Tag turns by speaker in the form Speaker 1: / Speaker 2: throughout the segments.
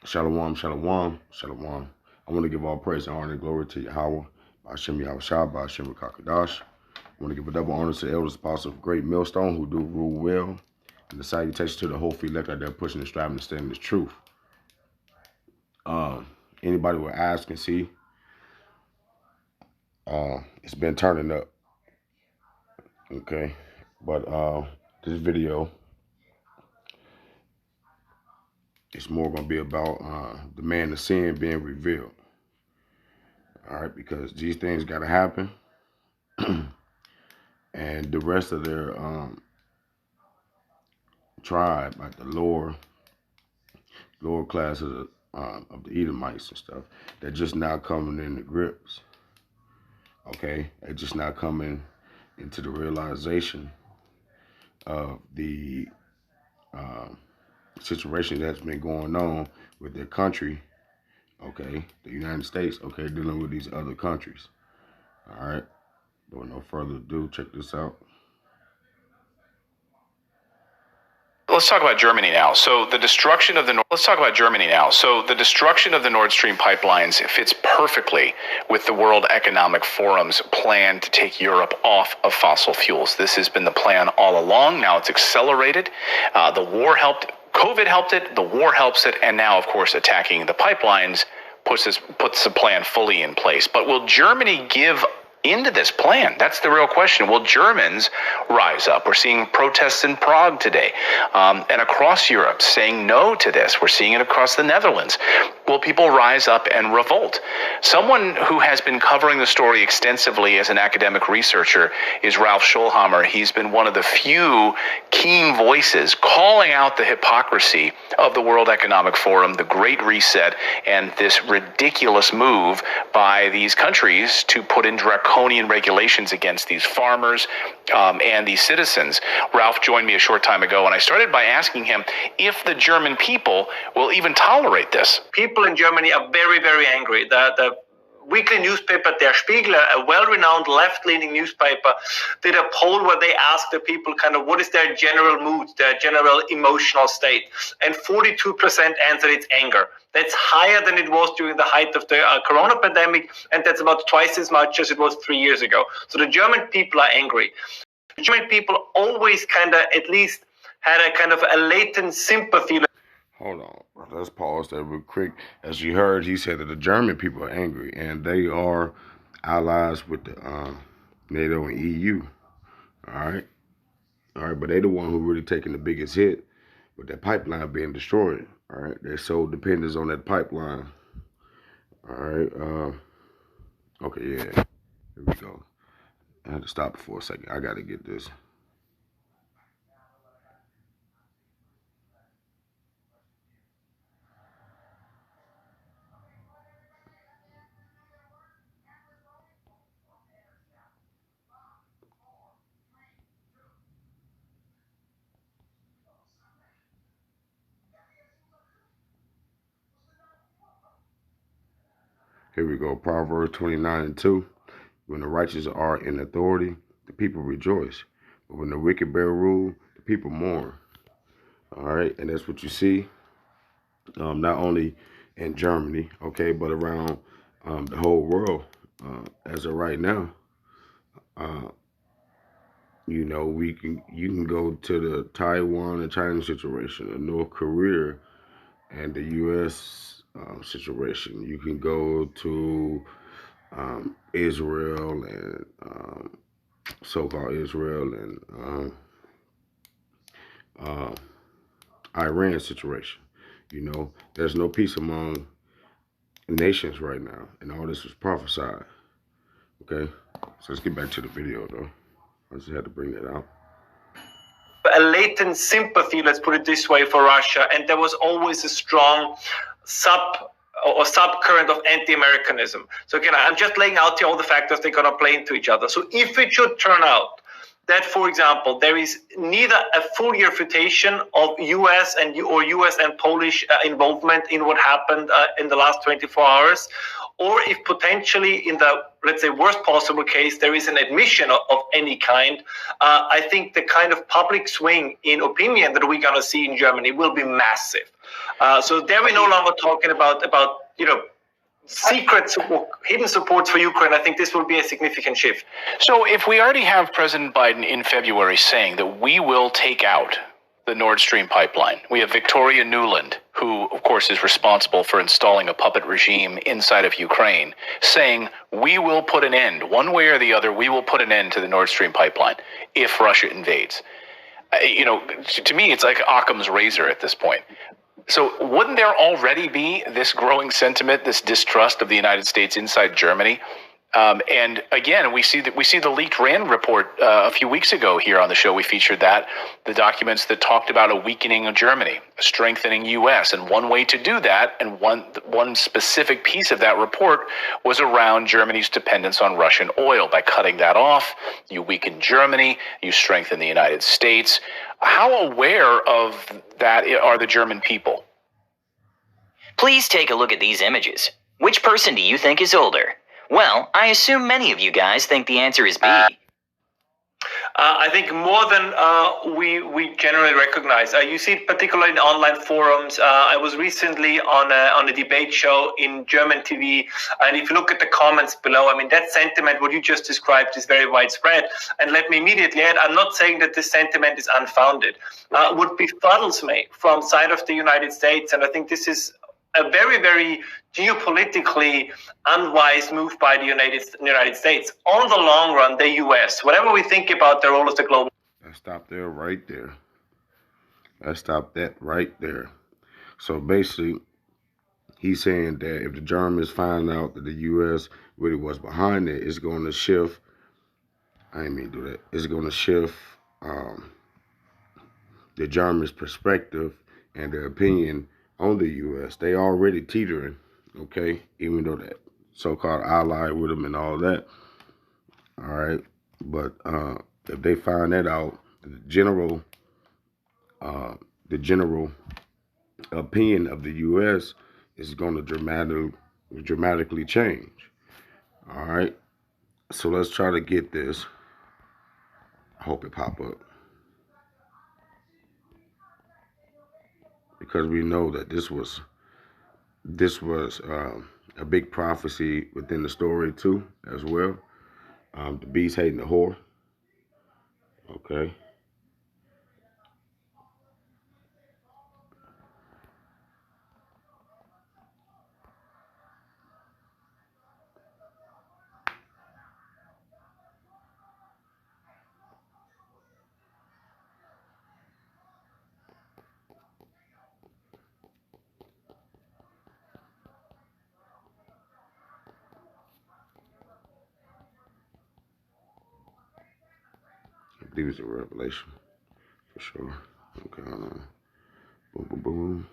Speaker 1: Shalom, shalom, shalom. I want to give all praise and honor and glory to Yahweh, Hashem Yahushua, Hashem Kakadash. I want to give a double honor to the elders, apostles of Great Millstone who do rule well, and the salutation to the whole elect out there pushing and striving to stand in the truth. Anybody will ask and see, it's been turning up, okay? But this video is more going to be about the man of sin being revealed. All right, because these things got to happen. And the rest of their tribe, like the lower classes of the Edomites and stuff, they're just now coming in the grips. Okay, they're just now coming into the realization of the situation that's been going on with their country. Okay, the United States. Okay, dealing with these other countries. All right, but with no further ado, check this out.
Speaker 2: Let's talk about Germany now. So the destruction of the Nord Stream pipelines fits perfectly with the World Economic Forum's plan to take Europe off of fossil fuels. This has been the plan all along. Now it's accelerated. The war helped. COVID helped it. The war helps it. And now, of course, attacking the pipelines puts the plan fully in place. But will Germany give into this plan? That's the real question. Will Germans rise up? We're seeing protests in Prague today and across Europe saying no to this. We're seeing it across the Netherlands. Will people rise up and revolt? Someone who has been covering the story extensively as an academic researcher is Ralph Scholhammer. He's been one of the few keen voices calling out the hypocrisy of the World Economic Forum, the Great Reset, and this ridiculous move by these countries to put in draconian regulations against these farmers and these citizens. Ralph joined me a short time ago, and I started by asking him if the German people will even tolerate this.
Speaker 3: People in Germany are very, very angry. The weekly newspaper Der Spiegel, a well-renowned left-leaning newspaper, did a poll where they asked the people kind of what is their general mood, their general emotional state. And 42% answered it's anger. That's higher than it was during the height of the corona pandemic, and that's about twice as much as it was 3 years ago. So the German people are angry. The German people always kind of at least had a kind of a latent sympathy.
Speaker 1: Hold on. Let's pause there real quick. As you heard, he said that the German people are angry, and they are allies with the NATO and EU. All right, but they the one who really taking the biggest hit with that pipeline being destroyed. All right, they're so dependent on that pipeline. All right. Okay, yeah. Here we go. I had to stop it for a second. I got to get this. Here we go. Proverbs 29:2. When the righteous are in authority, the people rejoice. But when the wicked bear rule, the people mourn. All right. And that's what you see, not only in Germany, okay, but around the whole world as of right now. You know, you can go to the Taiwan and China situation, the North Korea and the U.S. Situation. You can go to Israel and so-called Israel and Iran situation. You know, there's no peace among nations right now, and all this was prophesied. Okay, so let's get back to the video, though. I just had to bring that out.
Speaker 3: A latent sympathy, let's put it this way, for Russia, and there was always a strong subcurrent of anti-Americanism. So again, I'm just laying out here all the factors they're going to play into each other. So if it should turn out that, for example, there is neither a full refutation of U.S. and Polish involvement in what happened in the last 24 hours, or if potentially in the, let's say, worst possible case, there is an admission of any kind, I think the kind of public swing in opinion that we're going to see in Germany will be massive. So there we're no longer talking about secret support, hidden support for Ukraine. I think this will be a significant shift.
Speaker 2: So if we already have President Biden in February saying that we will take out the Nord Stream pipeline, we have Victoria Nuland, who, of course, is responsible for installing a puppet regime inside of Ukraine, saying we will put an end, one way or the other, we will put an end to the Nord Stream pipeline if Russia invades. To me, it's like Occam's razor at this point. So wouldn't there already be this growing sentiment, this distrust of the United States inside Germany? And again, we see the leaked RAND report a few weeks ago here on the show. We featured that, the documents that talked about a weakening of Germany, a strengthening U.S. And one way to do that, and one specific piece of that report was around Germany's dependence on Russian oil. By cutting that off, you weaken Germany, you strengthen the United States. How aware of that are the German people?
Speaker 4: Please take a look at these images. Which person do you think is older? Well, I assume many of you guys think the answer is B.
Speaker 3: I think more than we generally recognize. You see it particularly in online forums. I was recently on a debate show in German TV, and if you look at the comments below, I mean, that sentiment, what you just described, is very widespread. And let me immediately add, I'm not saying that this sentiment is unfounded. What befuddles me from side of the United States, and I think this is a very, very geopolitically unwise move by the United States. On the long run, the U.S., whatever we think about their role as the global...
Speaker 1: Let's stop there right there. Let's stop that right there. So basically, he's saying that if the Germans find out that the U.S. really was behind it, it's going to shift... I didn't mean to do that. It's going to shift the Germans' perspective and their opinion on the U.S. They already teetering, okay, even though that so-called ally with them and all that, all right, but if they find that out, the general opinion of the U.S. is going to dramatically change, all right, so let's try to get this. I hope it pop up. Because we know that this was a big prophecy within the story too, as well. The beast hating the whore. Okay. I believe it's a revelation, for sure. Okay, hold on. Boom, boom, boom.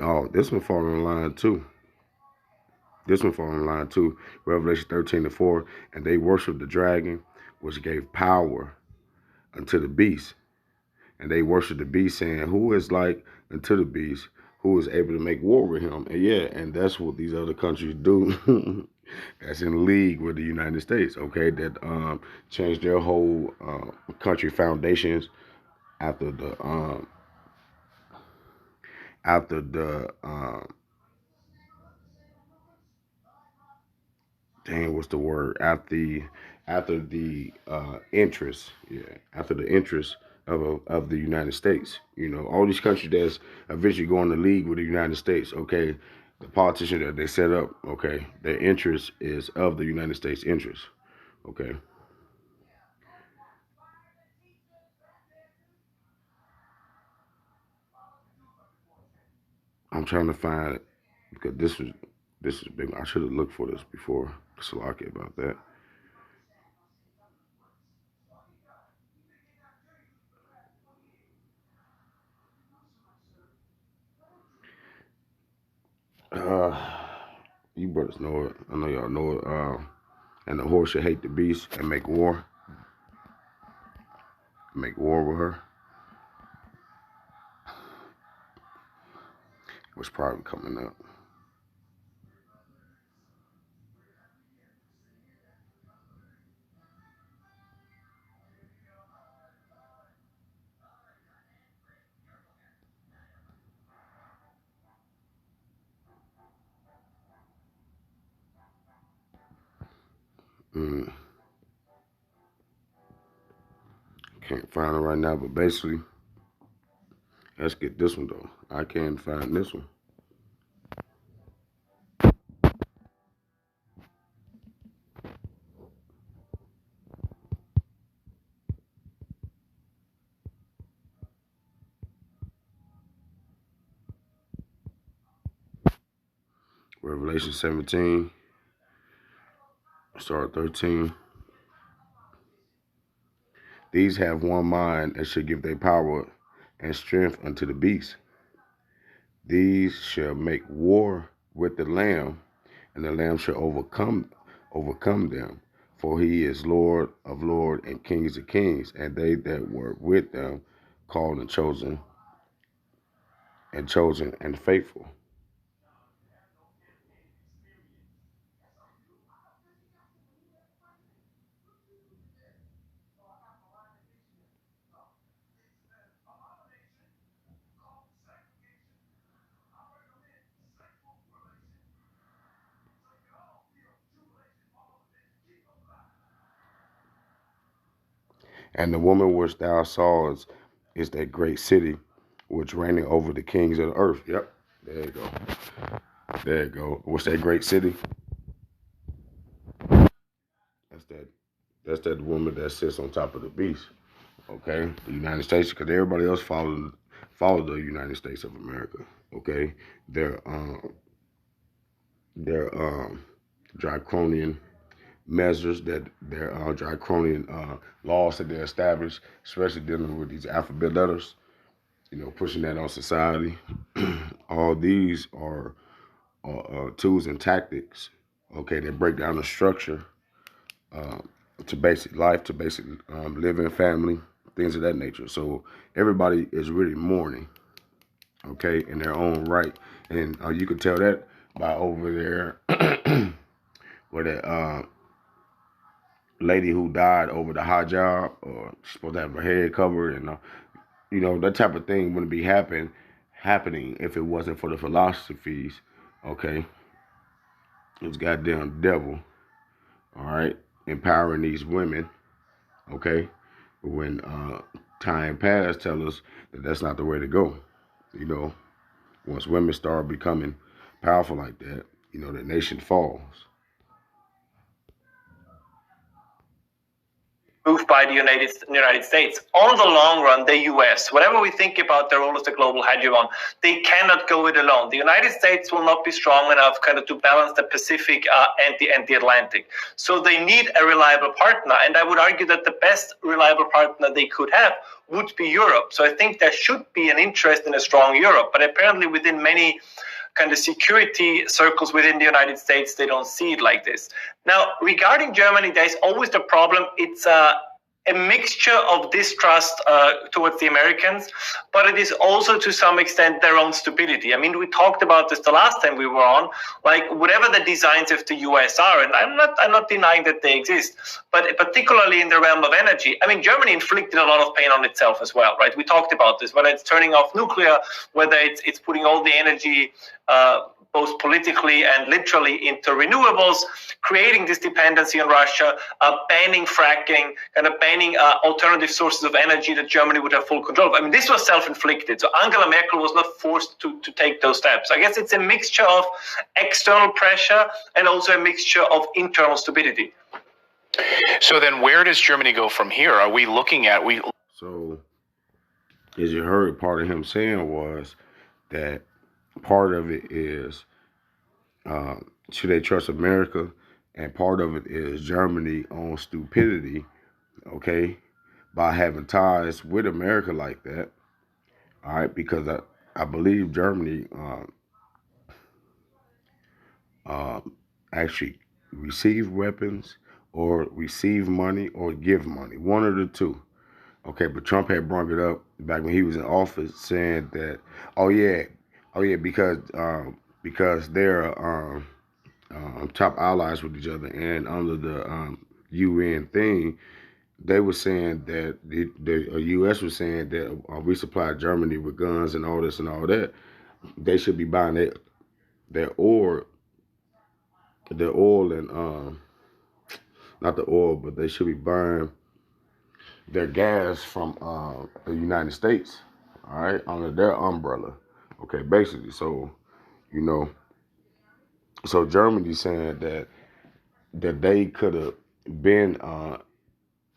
Speaker 1: Oh, this one falling in line too. This one falling in line too. Revelation 13:4. And they worshiped the dragon, which gave power unto the beast. And they worshiped the beast, saying, who is like unto the beast, who is able to make war with him? And yeah, and that's what these other countries do. That's in league with the United States, okay? That changed their whole country foundations after the dang, what's the word? After the interest, yeah, after the interest of the United States. You know, all these countries that's eventually going to league with the United States, okay, the politician that they set up, okay, their interest is of the United States interest, okay. I'm trying to find, because this was This is big. I should have looked for this before. Salaki about that. You brothers know it. I know y'all know it. And the horse should hate the beast and make war. Make war with her. What's probably coming up. Can't find it right now, but basically, let's get this one though. I can't find this one. Revelation 17, start 13. These have one mind and should give their power and strength unto the beast. These shall make war with the Lamb, and the Lamb shall overcome them. For he is Lord of lords and kings of kings, and they that were with them called and chosen and faithful. And the woman which thou sawest is that great city which reigneth over the kings of the earth. Yep, there you go. There you go. What's that great city? That's that woman that sits on top of the beast. Okay, the United States, because everybody else followed the United States of America. Okay, their draconian measures, that their draconian laws that they established, especially dealing with these alphabet letters, pushing that on society. All these are tools and tactics, okay, that break down the structure to basic life, to basic living, family, things of that nature. So everybody is really mourning, okay, in their own right. And you can tell that by over there where that lady who died over the hijab, or supposed to have her head covered, and that type of thing wouldn't be happening if it wasn't for the philosophies, okay? It's goddamn devil, all right, empowering these women, okay? When time past tell us that that's not the way to go. Once women start becoming powerful like that, the nation falls.
Speaker 3: Moved by the United States. On the long run, the US, whatever we think about their role as the global hegemon, they cannot go it alone. The United States will not be strong enough kind of to balance the Pacific and the Atlantic. So they need a reliable partner. And I would argue that the best reliable partner they could have would be Europe. So I think there should be an interest in a strong Europe. But apparently within many kind of security circles within the United States, they don't see it like this. Now, regarding Germany, there's always the problem. It's a mixture of distrust towards the Americans, but it is also to some extent their own stupidity. I mean, we talked about this the last time we were on, like whatever the designs of the US are, and I'm not denying that they exist, but particularly in the realm of energy, I mean, Germany inflicted a lot of pain on itself as well, right? We talked about this, whether it's turning off nuclear, whether it's putting all the energy both politically and literally into renewables, creating this dependency on Russia, banning fracking, kind of banning alternative sources of energy that Germany would have full control of. I mean, this was self-inflicted. So Angela Merkel was not forced to take those steps. I guess it's a mixture of external pressure and also a mixture of internal stupidity.
Speaker 2: So then where does Germany go from here? Are we looking at...
Speaker 1: So, as you heard, part of him saying was that part of it is Should they trust America? And part of it is Germany on stupidity, okay, by having ties with America like that. All right, because I believe Germany uh, actually receive weapons or receive money or give money, one of the two. Okay, but Trump had brought it up back when he was in office, saying that, oh yeah, because they're top allies with each other, and under the UN thing, they were saying that the U.S. was saying that we supply Germany with guns and all this and all that. They should be buying their oil, their oil and not the oil, but they should be buying their gas from the United States. All right, under their umbrella. Okay, basically, so you know, so Germany saying that they could have been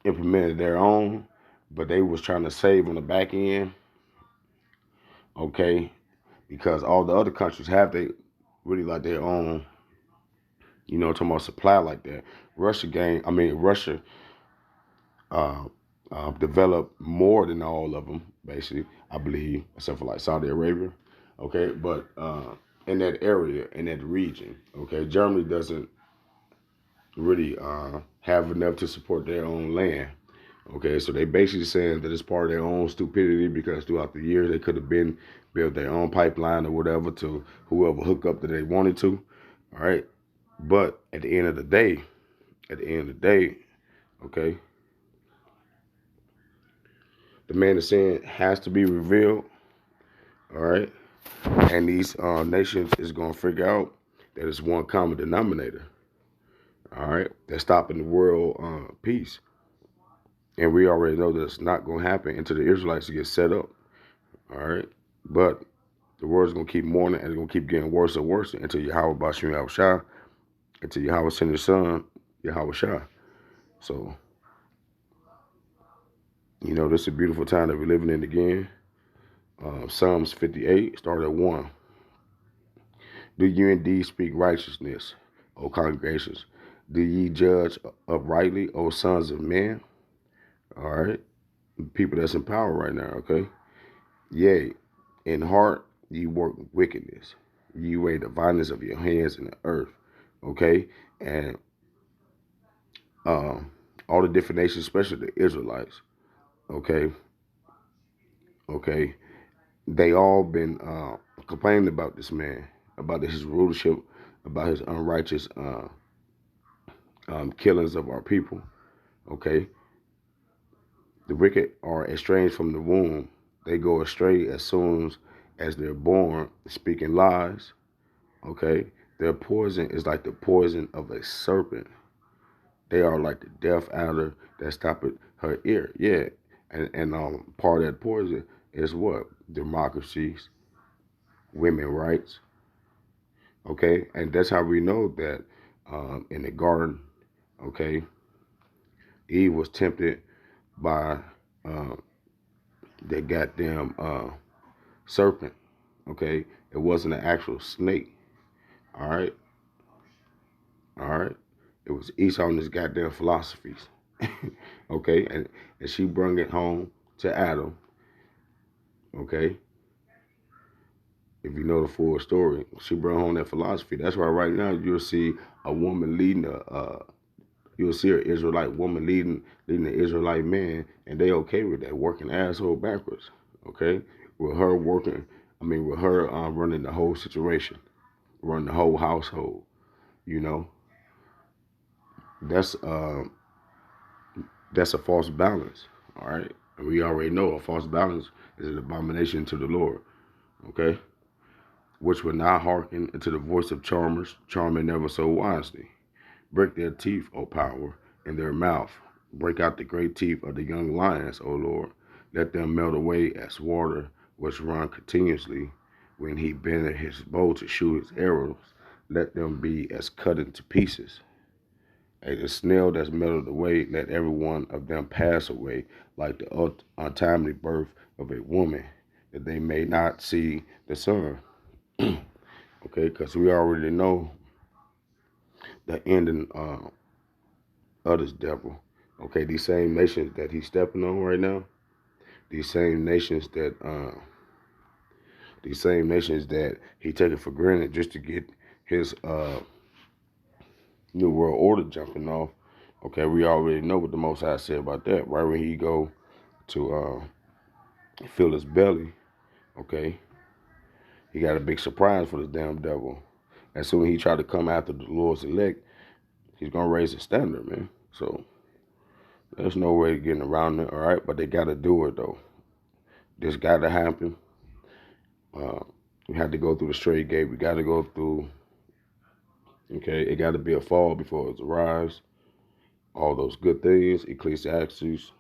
Speaker 1: implemented their own, but they was trying to save on the back end. Okay, because all the other countries have they really like their own, talking about supply like that. Russia uh, developed more than all of them, basically, I believe, except for like Saudi Arabia. Okay, but in that area, in that region, okay, Germany doesn't really have enough to support their own land. Okay, so they basically saying that it's part of their own stupidity because throughout the years they could have been built their own pipeline or whatever to whoever hook up that they wanted to. All right, but at the end of the day, okay, the man is saying has to be revealed. All right, and these nations is gonna figure out that it's one common denominator. All right, that's stopping the world peace. And we already know that it's not going to happen until the Israelites get set up. All right. But the world's going to keep mourning and it's going to keep getting worse and worse until Yahweh Bashim Yahweh Shah, until Yahweh send his son, Yahweh Shah. So, this is a beautiful time that we're living in again. Psalms 58, start at 1. Do you indeed speak righteousness, O congregations? Do ye judge uprightly, O sons of men? All right. People that's in power right now, okay? Yea, in heart ye work wickedness. Ye weigh the violence of your hands in the earth. Okay? And all the different nations, especially the Israelites, okay? Okay. They all been complaining about this man, about his rulership, about his unrighteous killings of our people. Okay? The wicked are estranged from the womb. They go astray as soon as they're born, speaking lies. Okay? Their poison is like the poison of a serpent. They are like the deaf adder that stoppeth her ear. Yeah. And part of that poison is what? Democracies, women rights. Okay? And that's how we know that in the garden, okay, Eve was tempted by that goddamn serpent. Okay? It wasn't an actual snake. All right? All right? It was Esau and his goddamn philosophies. Okay? And she brung it home to Adam. Okay? If you know the full story, she brought home that philosophy. That's why right now you'll see a woman leading you'll see an Israelite woman leading an Israelite man, and they okay with that, working asshole backwards. Okay? With her running the whole situation, running the whole household. That's a false balance. All right? And we already know a false balance is an abomination to the Lord. Okay? Which will not hearken to the voice of charmers, charming never so wisely. Break their teeth, O power, in their mouth. Break out the great teeth of the young lions, O Lord. Let them melt away as water, which run continuously. When he bendeth his bow to shoot his arrows, let them be as cut into pieces. As a snail that's melted away, let every one of them pass away, like the untimely birth of a woman, that they may not see the sun. Okay, okay? Because we already know the ending of this devil, okay? These same nations that he's stepping on right now, these same nations that he taking for granted just to get his new world order jumping off. Okay, we already know what the Most High said about that. Right when he go to fill his belly, okay, he got a big surprise for this damn devil. As soon as he tried to come after the Lord's elect, he's gonna raise the standard, man. So there's no way of getting around it, all right? But they gotta do it though. This gotta happen. We had to go through the straight gate. We gotta go through. Okay, it gotta be a fall before it's a rise. All those good things. Ecclesiastes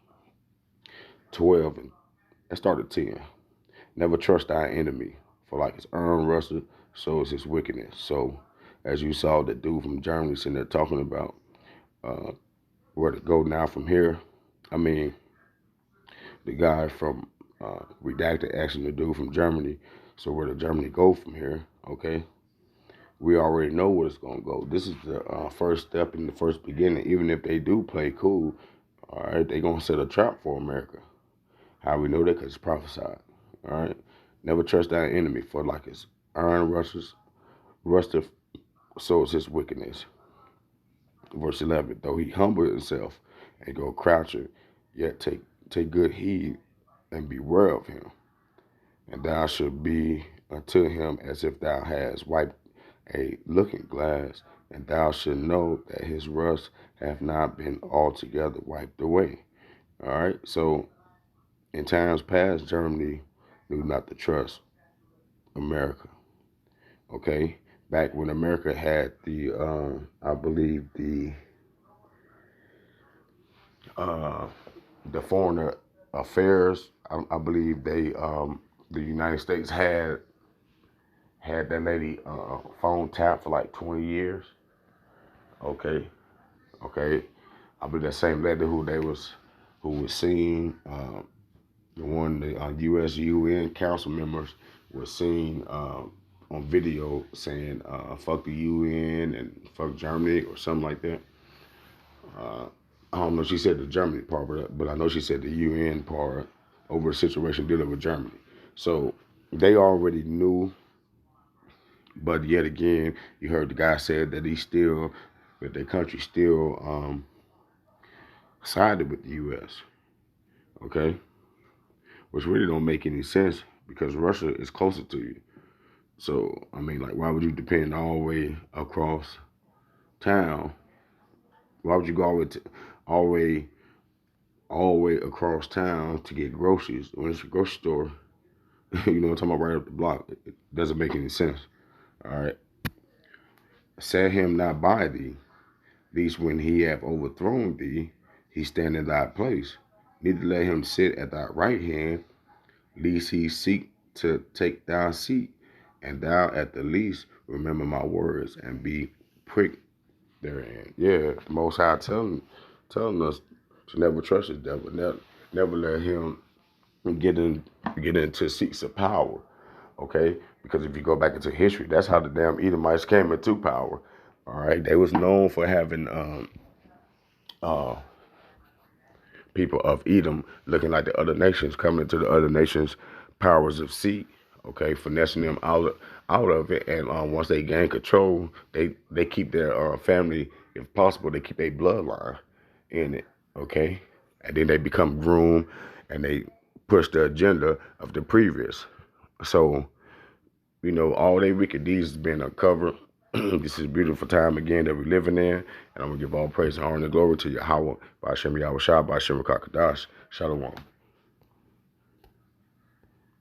Speaker 1: 12 and let's start at 10. Never trust thy enemy, for like his iron rusted, so is his wickedness. So, as you saw the dude from Germany sitting there talking about where to go now from here. I mean, the guy from Redacted asking the dude from Germany, so where did Germany go from here? Okay, we already know where it's going to go. This is the first step in the first beginning. Even if they do play cool, all right, they're going to set a trap for America. How we know that? Because it's prophesied. All right, never trust thy enemy, for like his iron rusted, so is his wickedness. Verse 11, though he humble himself and go crouching, yet take good heed and beware of him. And thou shalt be unto him as if thou hadst wiped a looking glass, and thou shalt know that his rust hath not been altogether wiped away. All right, so in times past, Germany knew not to trust America. Okay, back when America had the, I believe the foreign affairs. I believe they, the United States had that lady phone tapped for like 20 years. Okay. I believe that same lady who was seen, the U.S. UN council members was seen on video saying fuck the UN and fuck Germany or something like that. I don't know if she said the Germany part, but I know she said the UN part over a situation dealing with Germany. So they already knew, but yet again, you heard the guy said that that their country still sided with the U.S. Okay, which really don't make any sense because Russia is closer to you. So I mean, like, why would you depend all the way across town? Why would you go all the way across town to get groceries when it's a grocery store? You know what I'm talking about, right up the block. It doesn't make any sense. All right. Set him not by thee, least when he have overthrown thee, he stand in thy place. Neither let him sit at thy right hand, lest he seek to take thy seat. And thou at the least remember my words and be quick therein. Yeah, the Most High telling us to never trust the devil. Never let him get into seats of power. Okay? Because if you go back into history, that's how the damn Edomites came into power. All right? They was known for having people of Edom looking like the other nations, coming into the other nations' powers of seat. Okay, finessing them out of it, and once they gain control, they keep their family, if possible, they keep their bloodline in it. Okay, and then they become groom, and they push the agenda of the previous. So, you know, all their wicked deeds has been uncovered. This is a beautiful time again that we're living in, and I'm gonna give all praise and honor and glory to Yahweh, by Hashem Yahweh Shai, by Hashem Rakakadash. Shalom.